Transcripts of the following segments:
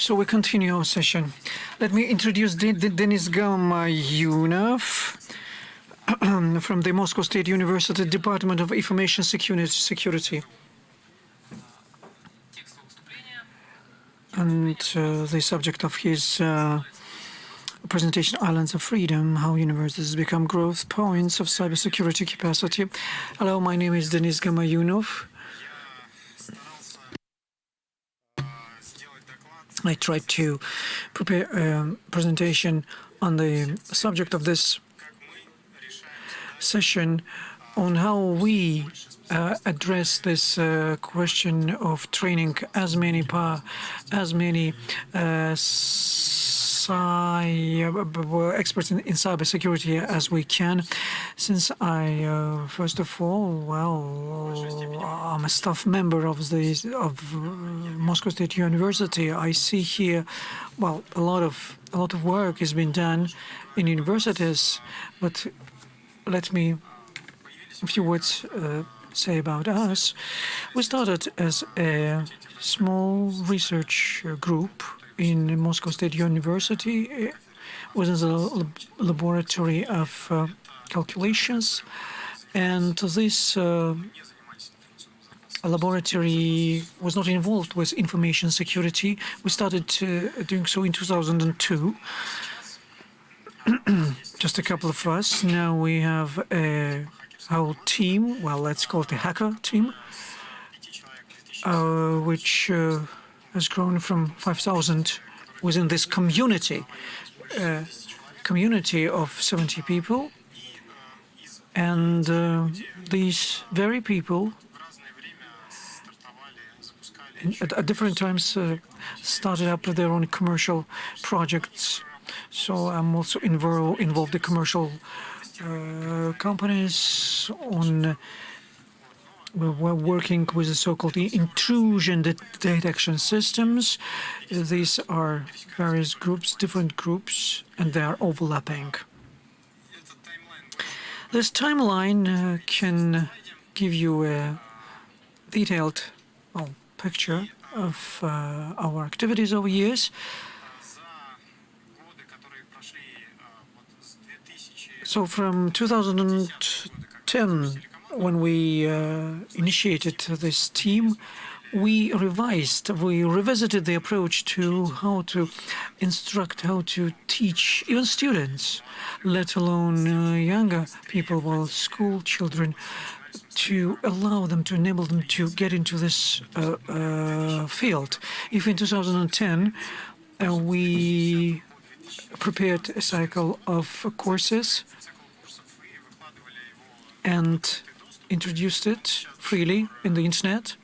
So we continue our session. Let me introduce Denis Gamayunov from the Moscow State University Department of Information Security. And the subject of his presentation, Islands of Freedom, How Universities Become Growth Points of Cybersecurity Capacity. Hello, my name is Denis Gamayunov. I tried to prepare a presentation on the subject of this session on how we address this question of training as many experts in cybersecurity as we can. Since I, first of all, I'm a staff member of Moscow State University. I see here, a lot of work has been done in universities, but let me a few words say about us. We started as a small research group in Moscow State University within the laboratory of calculations, and this laboratory was not involved with information security. We started doing so in 2002. Just a couple of us. Now we have a whole team, let's call it a hacker team, which has grown from 5,000 within this community of 70 people. And these very people at different times started up their own commercial projects. So I'm also involved in commercial companies on. We're working with the so-called intrusion detection systems. These are various groups, different groups, and they are overlapping. This timeline can give you a detailed picture of our activities over years. So from 2010, when we initiated this team, we revisited the approach to how to instruct, how to teach even students, let alone younger people, school children, to allow them, to enable them to get into this field. If in 2010 we prepared a cycle of courses and introduced it freely in the internet.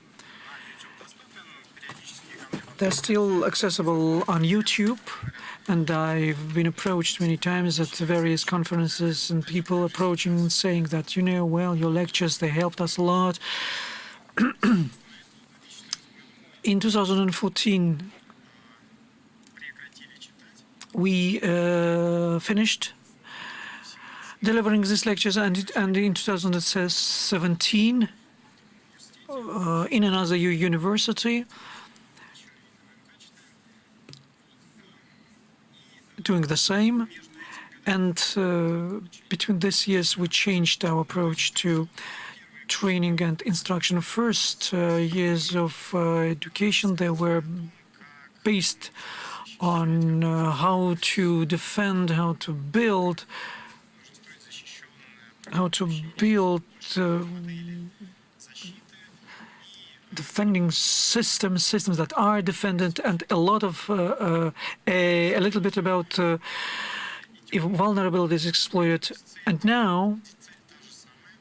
They're still accessible on YouTube, and I've been approached many times at various conferences and people approaching and saying that, your lectures, they helped us a lot. In 2014, we finished delivering these lectures, and in 2017, in another university, doing the same. And between these years, we changed our approach to training and instruction. First years of education, they were based on how to defend, how to build defending systems that are defended, and a little bit about if vulnerabilities exploited. And now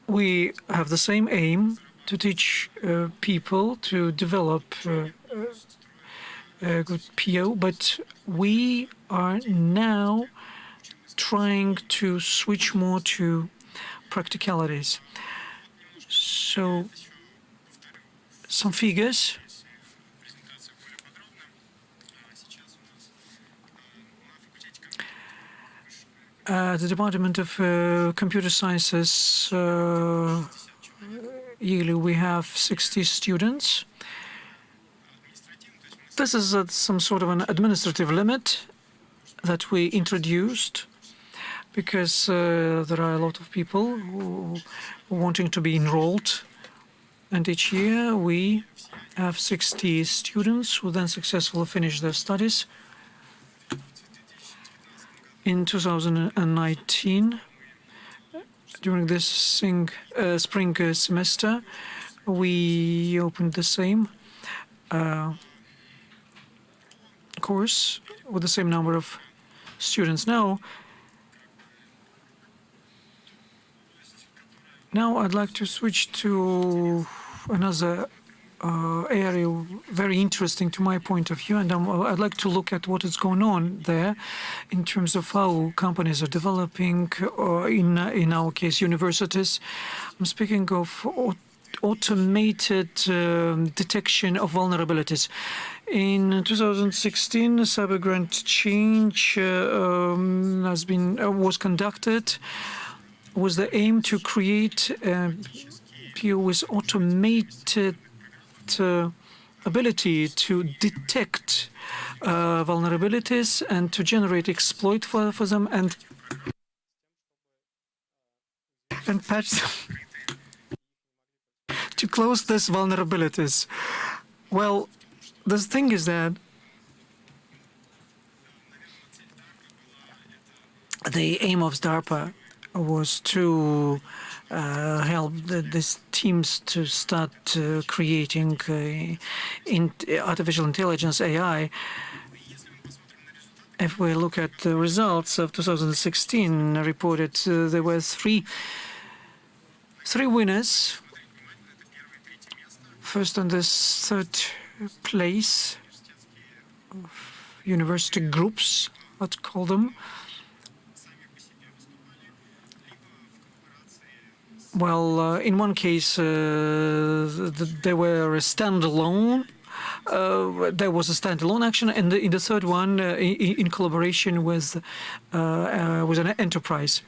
we have the same aim to teach people to develop a good PO, but we are now trying to switch more to practicalities. So some figures. The Department of Computer Sciences, yearly we have 60 students. This is some sort of an administrative limit that we introduced because there are a lot of people who are wanting to be enrolled. And each year we have 60 students who then successfully finish their studies. In 2019, during this spring semester, we opened the same course with the same number of students. Now I'd like to switch to another area very interesting to my point of view, and I'd like to look at what is going on there in terms of how companies are developing, or in our case, universities. I'm speaking of automated detection of vulnerabilities. In 2016, cyber grant change was conducted with the aim to create a PO with automated ability to detect vulnerabilities and to generate exploit for them and patch them to close these vulnerabilities. Well, the thing is that the aim of DARPA was to help these teams to start creating artificial intelligence, AI. If we look at the results of 2016 reported, there were three winners. First and this third place, university groups, let's call them. Well, in one case, they were a standalone. There was a standalone action, and in the third one, in collaboration with an enterprise.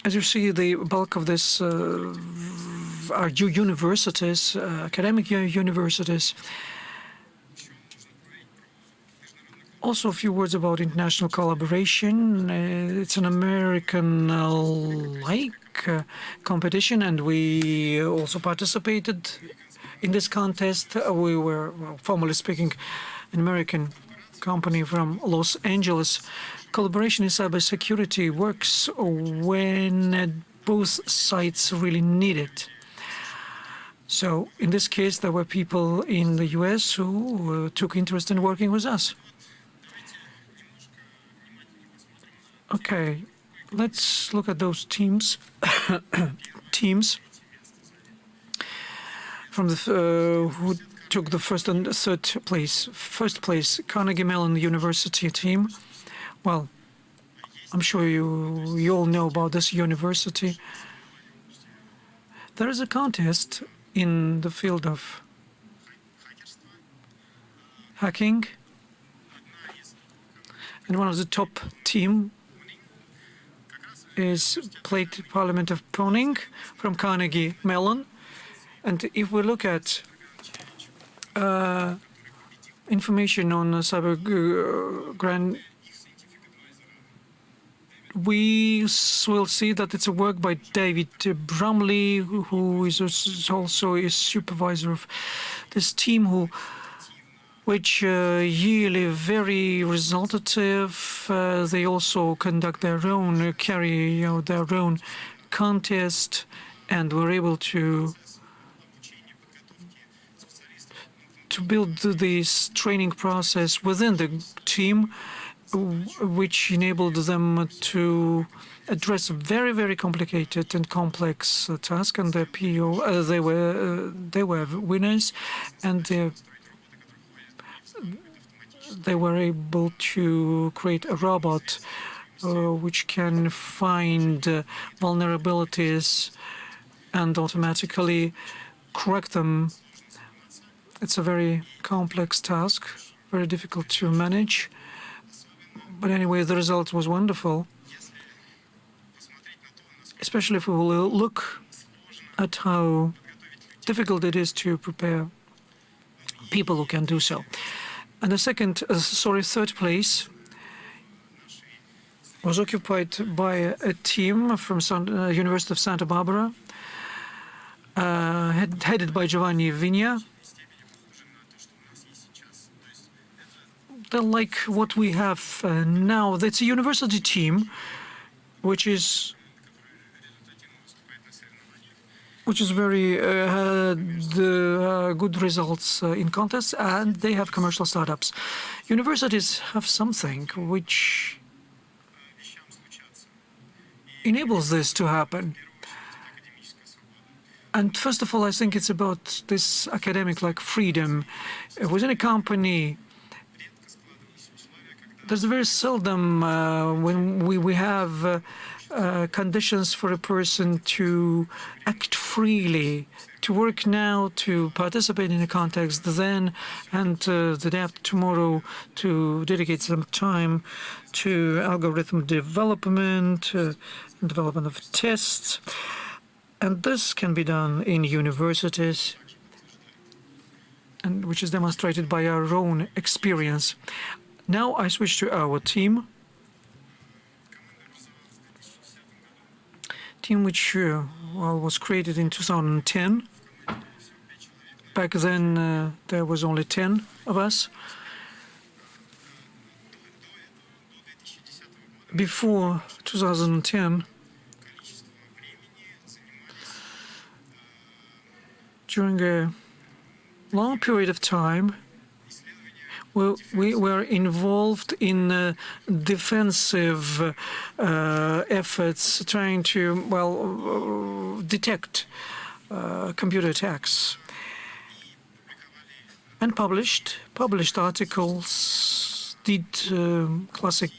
As you see, the bulk of this are universities, academic universities. Also, a few words about international collaboration. It's an American-like competition, and we also participated in this contest. We were, well, formally speaking, an American company from Los Angeles. Collaboration in cybersecurity works when both sides really need it. So in this case, there were people in the US who took interest in working with us. Okay, let's look at those teams. Teams from the who took the first and third place. First place, Carnegie Mellon University team. Well, I'm sure you all know about this university. There is a contest in the field of hacking, and one of the top team is Plate Parliament of Pawning from Carnegie Mellon. And if we look at information on cyber grant, we will see that it's a work by David Brumley, who is also a supervisor of this team, which yearly very resultative. They also conduct their own, carry out their own contest, and were able to build this training process within the team, which enabled them to address a very, very complicated and complex task. And the PO, they were winners, and they were able to create a robot which can find vulnerabilities and automatically correct them. It's a very complex task, very difficult to manage. But anyway, the result was wonderful, especially if we will look at how difficult it is to prepare people who can do so. And the third place was occupied by a team from University of Santa Barbara, headed by Giovanni Vigna. They're like what we have now. That's a university team, which is very good results in contests, and they have commercial startups. Universities have something which enables this to happen. And first of all, I think it's about this academic freedom. Within a company, there's very seldom when we have conditions for a person to act freely, to work now, to participate in a context then, and the day after tomorrow to dedicate some time to algorithm development, development of tests. And this can be done in universities, and which is demonstrated by our own experience. Now I switch to our team. Team which was created in 2010. Back then there was only 10 of us. Before 2010, during a long period of time, we were involved in defensive efforts, trying to detect computer attacks, and published articles, did classic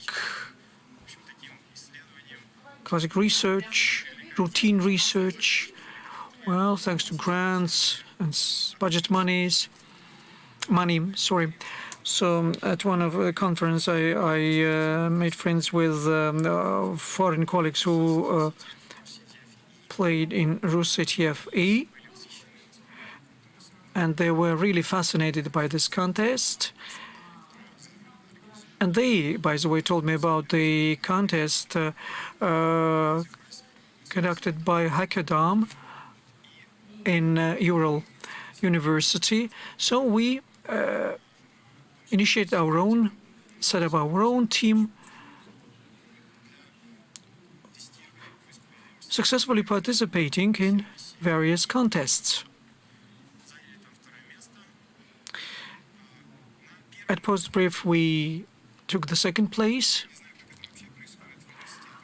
research, routine research. Well, thanks to grants and budget money. So at one of the conference, I made friends with foreign colleagues who played in RusCTF-E, and they were really fascinated by this contest. And they, by the way, told me about the contest conducted by Hackerdom in Ural University. So we initiated our own, set up our own team, successfully participating in various contests. At Postbrief, we took the second place.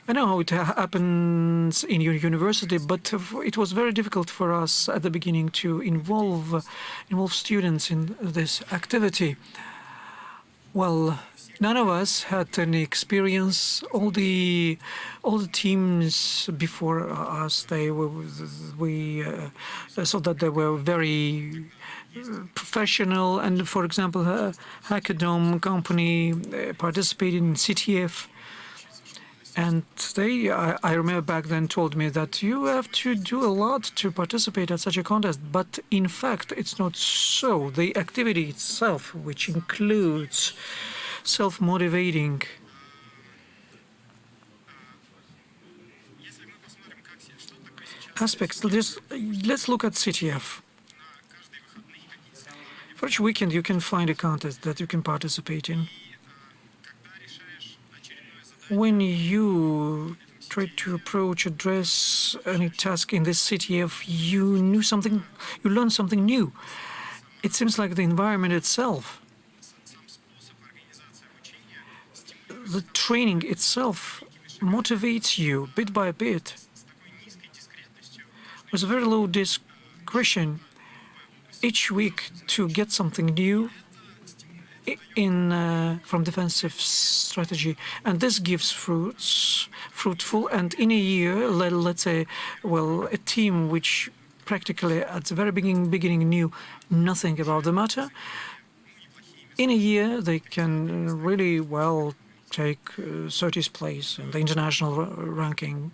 I know how it happens in your university, but it was very difficult for us at the beginning to involve students in this activity. Well, none of us had any experience. All the teams before us, we saw that they were very professional. And for example, Hackerdom company participated in CTF. And they, I remember back then, told me that you have to do a lot to participate at such a contest. But in fact, it's not so. The activity itself, which includes self-motivating aspects. Let's look at CTF. For each weekend, you can find a contest that you can participate in. When you try to address any task in this CTF, you learn something new. It seems like the environment itself, the training itself motivates you bit by bit. With very low discretion each week to get something new from defensive strategy, and this gives fruitful. And in a year, let's say, well, a team which practically at the very beginning knew nothing about the matter, in a year they can really well take 30th place in the international ranking.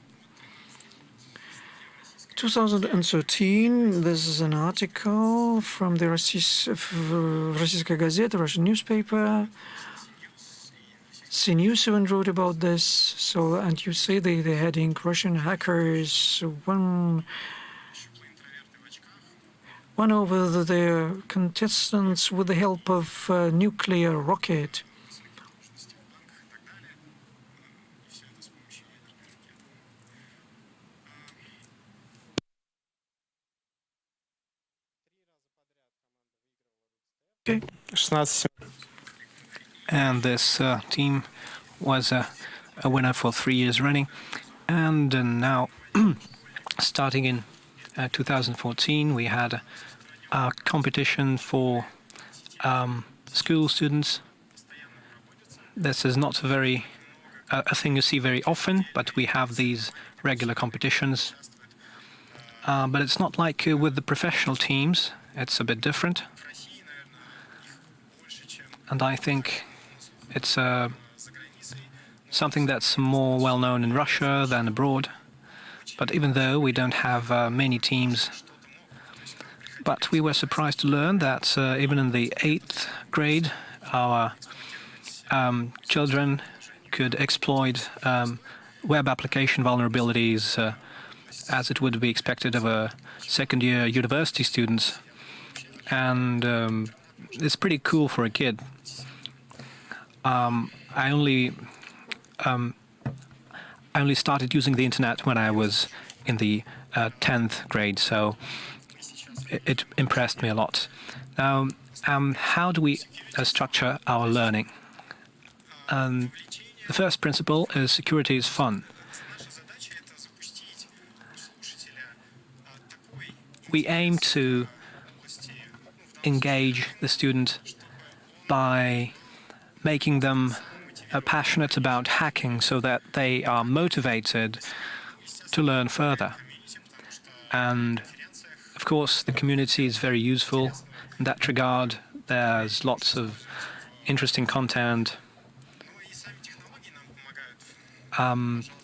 2013, this is an article from the Российская газета, Russian newspaper. CNews even wrote about this. So, and you see the heading, Russian hackers won over the contestants with the help of a nuclear rocket. Okay. And this team was a winner for 3 years running. And now, starting in 2014, we had a competition for school students. This is not a thing you see very often, but we have these regular competitions. But it's not like with the professional teams. It's a bit different. And I think it's something that's more well-known in Russia than abroad. But even though we don't have many teams, but we were surprised to learn that even in the 8th grade, our children could exploit web application vulnerabilities as it would be expected of a second-year university students. And it's pretty cool for a kid. I only started using the internet when I was in the 10th grade, so it impressed me a lot. Now, how do we structure our learning? The first principle is security is fun. We aim to engage the student by making them passionate about hacking so that they are motivated to learn further. And of course, the community is very useful in that regard. There's lots of interesting content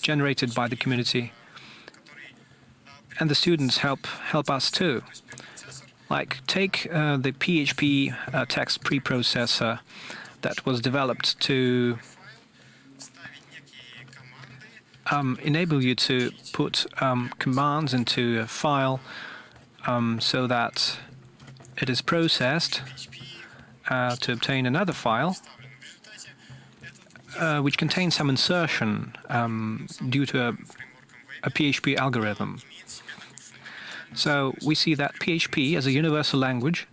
generated by the community. And the students help us too. Like, take the PHP text preprocessor that was developed to enable you to put commands into a file so that it is processed to obtain another file which contains some insertion due to a PHP algorithm. So we see that PHP as a universal language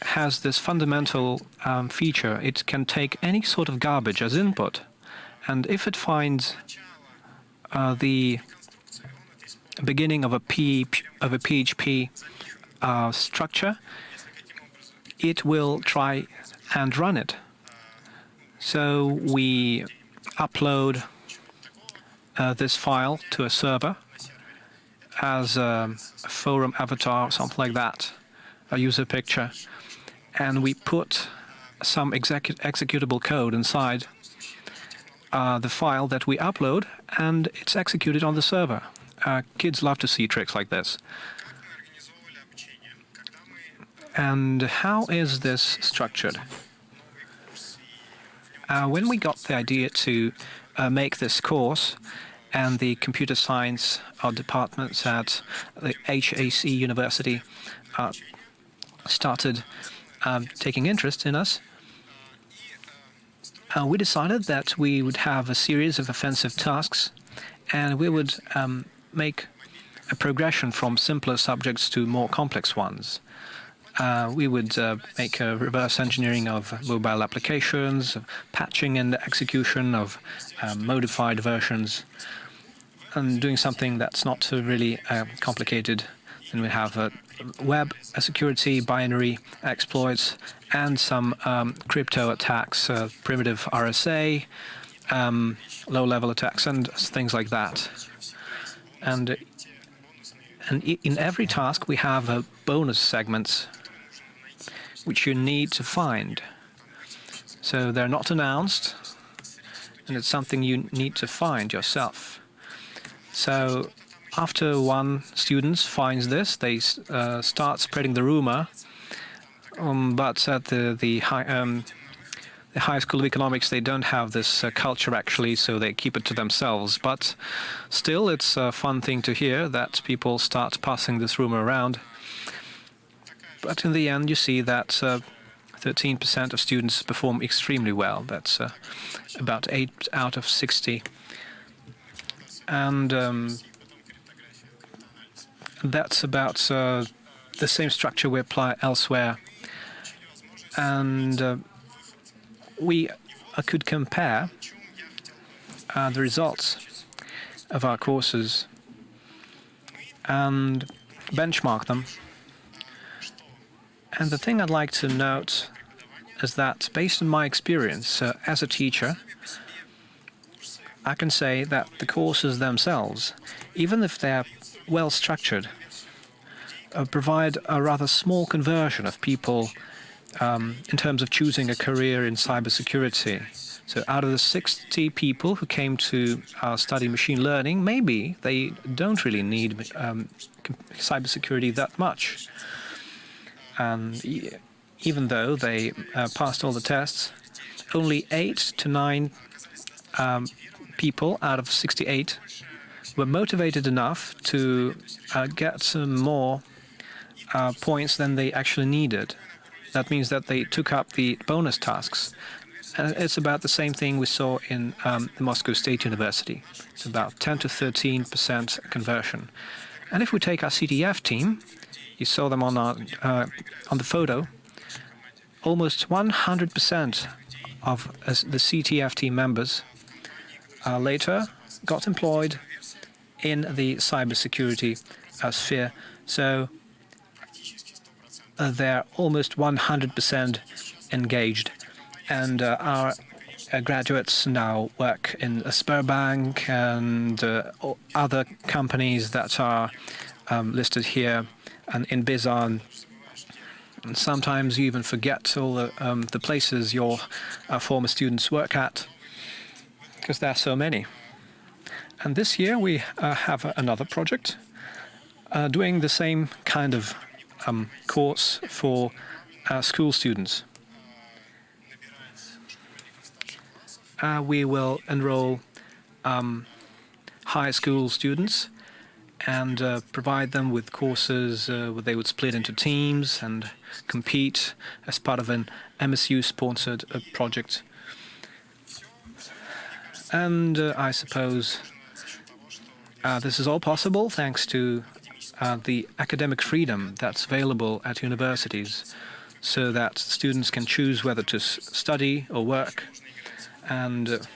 has this fundamental feature. It can take any sort of garbage as input, and if it finds the beginning of a PHP structure, it will try and run it. So we upload this file to a server as a forum avatar, something like that, a user picture, and we put some executable code inside the file that we upload, and it's executed on the server. Kids love to see tricks like this. And how is this structured? When we got the idea to make this course, and the computer science departments at the HAC University started taking interest in us, we decided that we would have a series of offensive tasks, and we would make a progression from simpler subjects to more complex ones. We would make a reverse engineering of mobile applications, patching and execution of modified versions, and doing something that's not really complicated. Then we have web security, binary exploits, and some crypto attacks, primitive RSA, low-level attacks, and things like that. And in every task, we have bonus segments which you need to find. So they're not announced, and it's something you need to find yourself. So After one student finds this, they start spreading the rumor. But at the High School of Economics, they don't have this culture actually, so they keep it to themselves. But still, it's a fun thing to hear that people start passing this rumor around. But in the end, you see that 13% of students perform extremely well. That's about 8 out of 60. And that's about the same structure we apply elsewhere. And we could compare the results of our courses and benchmark them. And the thing I'd like to note is that, based on my experience as a teacher, I can say that the courses themselves, even if they're well structured, provide a rather small conversion of people in terms of choosing a career in cybersecurity. So out of the 60 people who came to study machine learning, maybe they don't really need cybersecurity that much. And even though they passed all the tests, only 8 to 9 people out of 68 were motivated enough to get some more points than they actually needed. That means that they took up the bonus tasks. And it's about the same thing we saw in the Moscow State University. It's about 10 to 13% conversion. And if we take our CTF team, you saw them on the photo, almost 100% of the CTF team members later got employed in the cybersecurity sphere. So they're almost 100% engaged. And our graduates now work in a Sberbank and other companies that are listed here, and in Bizon. And sometimes you even forget all the places your former students work at, because there are so many. And this year we have another project doing the same kind of course for school students. We will enroll high school students and provide them with courses where they would split into teams and compete as part of an MSU-sponsored project. And I suppose this is all possible thanks to the academic freedom that's available at universities, so that students can choose whether to study or work, and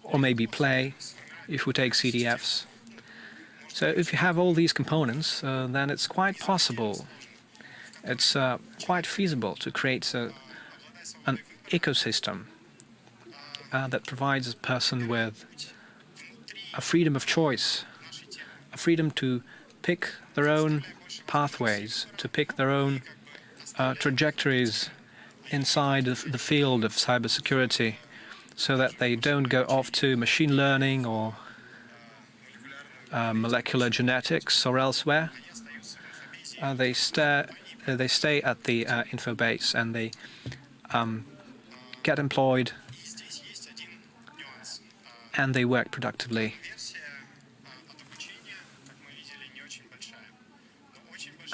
or maybe play, if we take CDFs. So if you have all these components, then it's quite possible, it's quite feasible to create an ecosystem that provides a person with a freedom of choice, a freedom to pick their own pathways, to pick their own trajectories inside of the field of cybersecurity, so that they don't go off to machine learning or molecular genetics or elsewhere. They stay at the info base, and they get employed, and they work productively.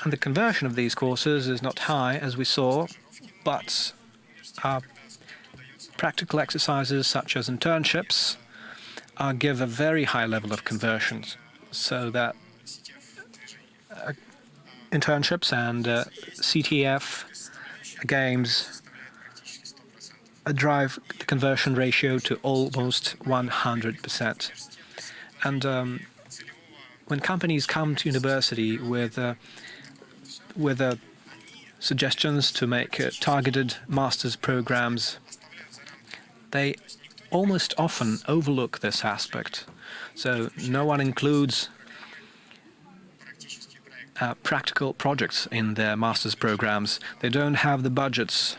And the conversion of these courses is not high, as we saw, but practical exercises such as internships give a very high level of conversions, so that internships and CTF games drive the conversion ratio to almost 100%. And when companies come to university with suggestions to make targeted master's programs, they almost often overlook this aspect. So no one includes practical projects in their master's programs. They don't have the budgets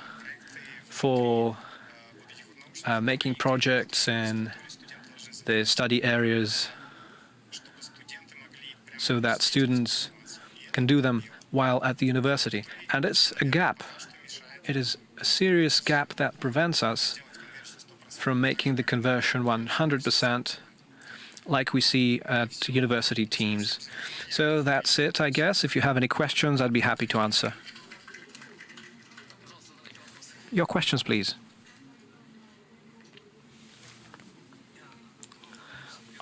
for making projects in the study areas so that students can do them while at the university. And it's a gap. It is a serious gap that prevents us from making the conversion 100% like we see at university teams. So that's it, I guess. If you have any questions, I'd be happy to answer. Your questions, please.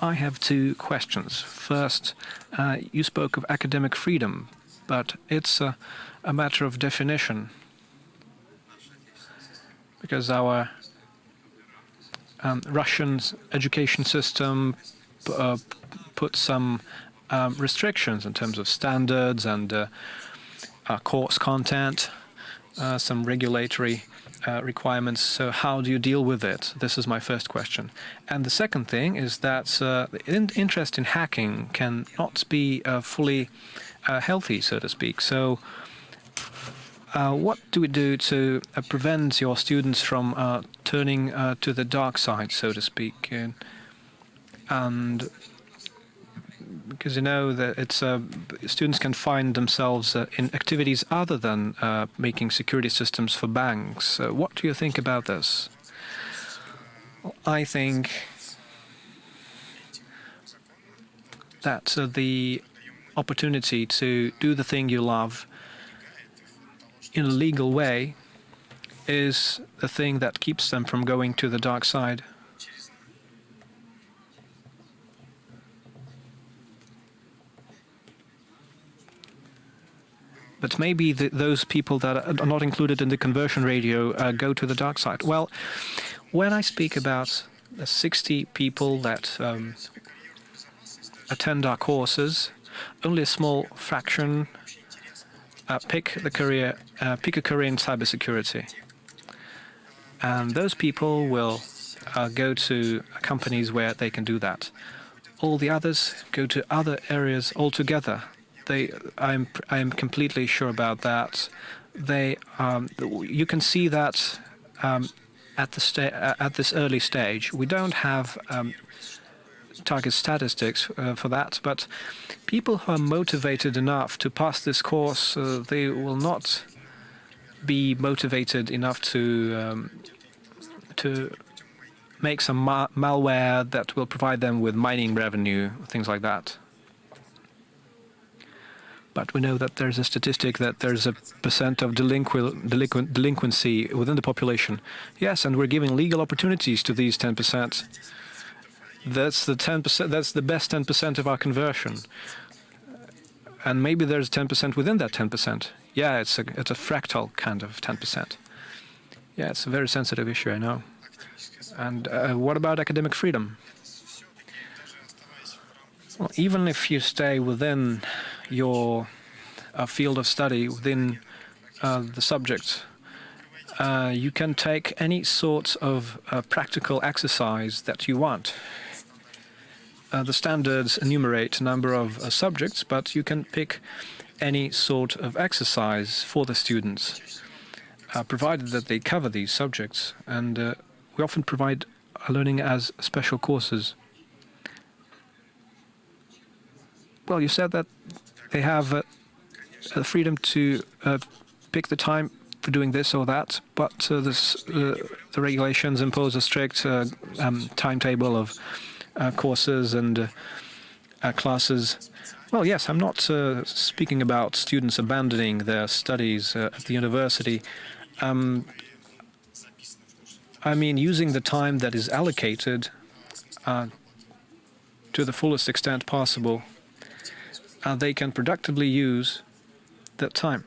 I have two questions. First, you spoke of academic freedom, but it's a matter of definition. Because our Russian education system put some restrictions in terms of standards and course content, some regulatory requirements. So how do you deal with it? This is my first question. And the second thing is that the interest in hacking cannot be fully healthy, so to speak. So what do we do to prevent your students from turning to the dark side, so to speak? And because you know that it's students can find themselves in activities other than making security systems for banks. What do you think about this? I think that the opportunity to do the thing you love in a legal way is the thing that keeps them from going to the dark side. But maybe those people that are not included in the conversion radio go to the dark side. Well, when I speak about the 60 people that attend our courses, only a small fraction pick a career in cybersecurity. And those people will go to companies where they can do that. All the others go to other areas altogether. I'm completely sure about that. You can see that at this early stage. We don't have target statistics for that, but people who are motivated enough to pass this course, they will not be motivated enough to make some malware that will provide them with mining revenue, things like that. But we know that there's a statistic that there's a percent of delinquency within the population. Yes, and we're giving legal opportunities to these 10%. That's the 10%. That's the best 10% of our conversion. And maybe there's 10% within that 10%. Yeah, it's a fractal kind of 10%. Yeah, it's a very sensitive issue, I know. And what about academic freedom? Well, even if you stay within your field of study, within the subject, you can take any sort of practical exercise that you want. The standards enumerate a number of subjects, but you can pick any sort of exercise for the students, provided that they cover these subjects. And we often provide learning as special courses. Well, you said that they have the freedom to pick the time for doing this or that, but the regulations impose a strict timetable of courses and classes. Well, yes, I'm not speaking about students abandoning their studies at the university. I mean, using the time that is allocated to the fullest extent possible. They can productively use that time.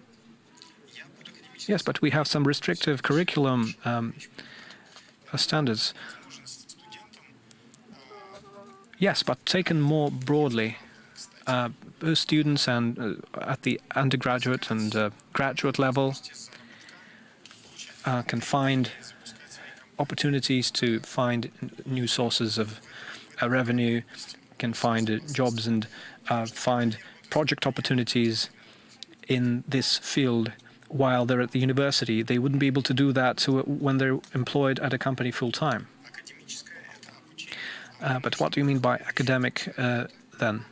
Yes, but we have some restrictive curriculum standards. Yes, but taken more broadly, both students and at the undergraduate and graduate level can find opportunities to find new sources of revenue, can find jobs and find project opportunities in this field while they're at the university. They wouldn't be able to do that when they're employed at a company full-time. But what do you mean by academic then?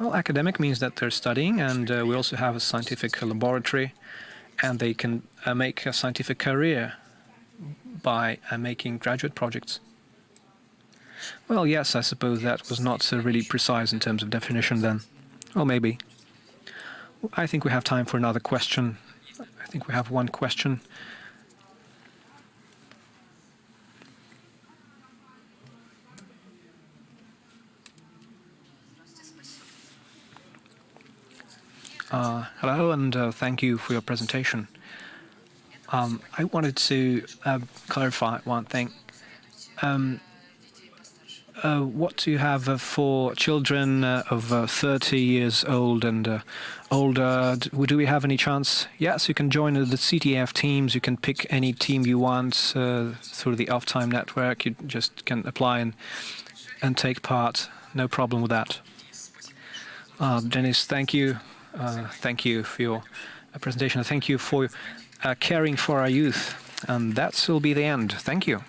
Well, academic means that they're studying, and we also have a scientific laboratory, and they can make a scientific career by making graduate projects. Well, yes, I suppose that was not really precise in terms of definition then. Or maybe. I think we have time for another question. I think we have one question. Hello, and thank you for your presentation. I wanted to clarify one thing. What do you have for children of 30 years old and older? Do we have any chance? Yes, you can join the CTF teams. You can pick any team you want through the off-time network. You just can apply and take part. No problem with that. Dennis, thank you. Thank you for your presentation. Thank you for caring for our youth. And that will be the end. Thank you.